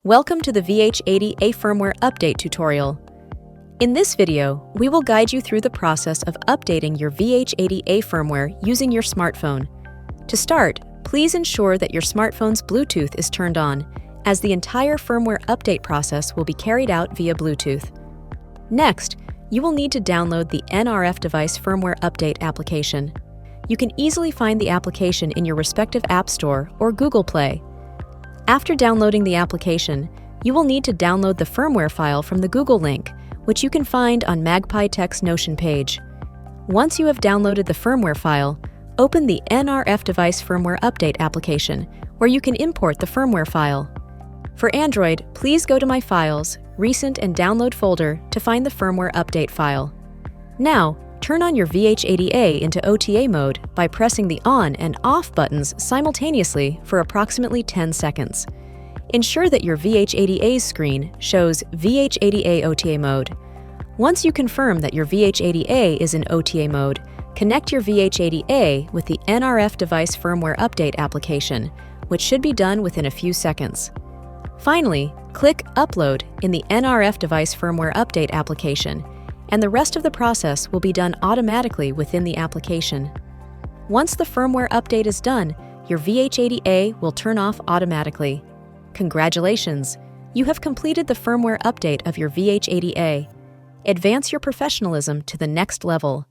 Welcome to the VH-80A firmware update tutorial. In this video, we will guide you through the process of updating your VH-80A firmware using your smartphone. To start, please ensure that your smartphone's Bluetooth is turned on, as the entire firmware update process will be carried out via Bluetooth. Next, you will need to download the NRF device firmware update application. You can easily find the application in your respective App Store or Google Play. After downloading the application, you will need to download the firmware file from the Google link, which you can find on Magpie-Tech's Notion page. Once you have downloaded the firmware file, open the NRF device firmware update application, where you can import the firmware file. For Android, please go to My Files, Recent and Download folder to find the firmware update file. Now, turn on your VH-80A into OTA mode by pressing the on and off buttons simultaneously for approximately 10 seconds. Ensure that your VH-80A's screen shows VH-80A OTA mode. Once you confirm that your VH-80A is in OTA mode, connect your VH-80A with the NRF device firmware update application, which should be done within a few seconds. Finally, click Upload in the NRF device firmware update application, and the rest of the process will be done automatically within the application. Once the firmware update is done, your VH-80A will turn off automatically. Congratulations! You have completed the firmware update of your VH-80A. Advance your professionalism to the next level.